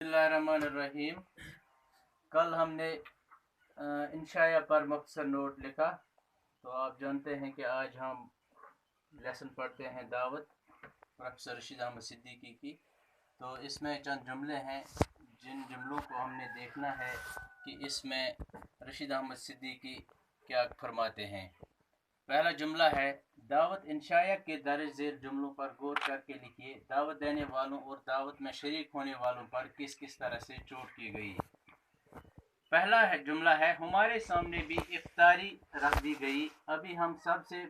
बिस्मिल्लाहिर्रहमानिर्रहीम। कल हमने इंशाया पर मुख्तसर नोट लिखा, तो आप जानते हैं कि आज हम लेसन पढ़ते हैं दावत प्रोफेसर रशीद अहमद सिद्दीकी की। तो इसमें चंद जुमले हैं जिन जुमलों को हमने देखना है कि इसमें रशीद अहमद सिद्दीकी क्या फरमाते हैं। पहला जुमला है, दावत इंशाया के दर्ज झेल जुमलों पर गौर करके लिखिए। दावत देने वालों और दावत में शरीक होने वालों पर किस किस तरह से चोट की गई। पहला है जुमला है, हमारे सामने भी इफ्तारी रख दी गई। अभी हम सब से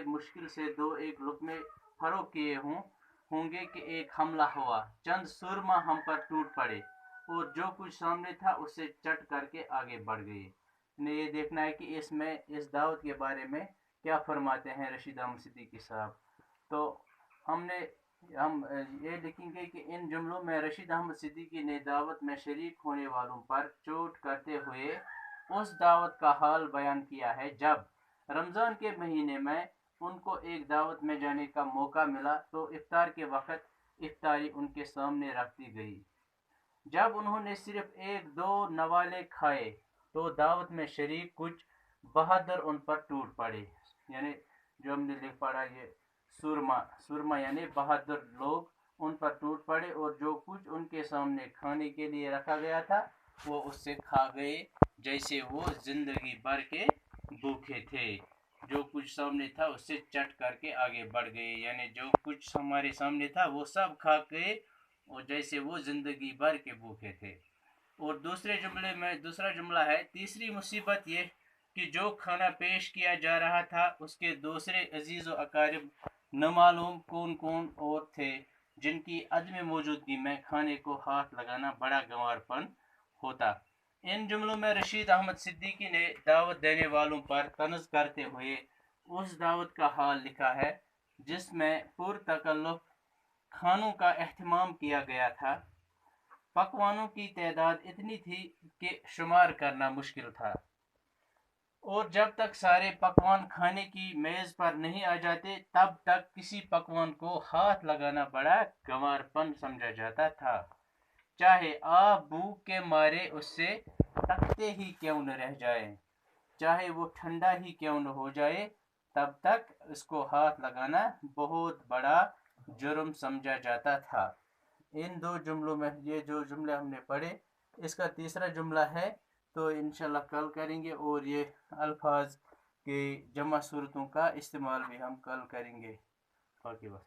मुश्किल से दो एक लुक़्मे फरोग किए होंगे कि एक हमला हुआ। चंद सुरमा हम पर टूट पड़े और जो कुछ सामने था उससे चट करके आगे बढ़ गए। ने ये देखना है कि इसमें इस दावत के बारे में क्या फरमाते हैं रशीद अहमद सिद्दीकी साहब। तो हम ये लिखेंगे कि इन जुमलों में रशीद अहमद सिद्दीकी ने दावत में शरीक होने वालों पर चोट करते हुए उस दावत का हाल बयान किया है जब रमज़ान के महीने में उनको एक दावत में जाने का मौका मिला तो इफ्तार के वक़्त इफ्तारी उनके सामने रख दी गई। जब उन्होंने सिर्फ एक दो नवाले खाए तो दावत में शरीक कुछ बहादुर उन पर टूट पड़े। यानी जो हमने लिख पढ़ा ये सुरमा यानी बहादुर लोग उन पर टूट पड़े और जो कुछ उनके सामने खाने के लिए रखा गया था वो उससे खा गए जैसे वो जिंदगी भर के भूखे थे। जो कुछ सामने था उससे चट करके आगे बढ़ गए, यानी जो कुछ हमारे सामने था वो सब खा गए और जैसे वो जिंदगी भर के भूखे थे। और दूसरा जुमला है, तीसरी मुसीबत ये कि जो खाना पेश किया जा रहा था उसके दूसरे अजीज़ व अकारिब न मालूम कौन कौन और थे जिनकी अदम मौजूदगी में खाने को हाथ लगाना बड़ा गंवारपन होता। इन जुमलों में रशीद अहमद सिद्दीकी ने दावत देने वालों पर तनज़ करते हुए उस दावत का हाल लिखा है जिसमें पुरतकल्लुफ़ खानों का एहतमाम किया गया था। पकवानों की तादाद इतनी थी कि शुमार करना मुश्किल था और जब तक सारे पकवान खाने की मेज़ पर नहीं आ जाते तब तक किसी पकवान को हाथ लगाना बड़ा गंवारपन समझा जाता था, चाहे आप भूख के मारे उससे तकते ही क्यों न रह जाए, चाहे वो ठंडा ही क्यों न हो जाए, तब तक इसको हाथ लगाना बहुत बड़ा जुर्म समझा जाता था। इन दो जुमलों में ये जो जुमले हमने पढ़े इसका तीसरा जुमला है तो इंशाल्लाह कल करेंगे और ये अल्फाज के जमा सूरतों का इस्तेमाल भी हम कल करेंगे। बाकी बस।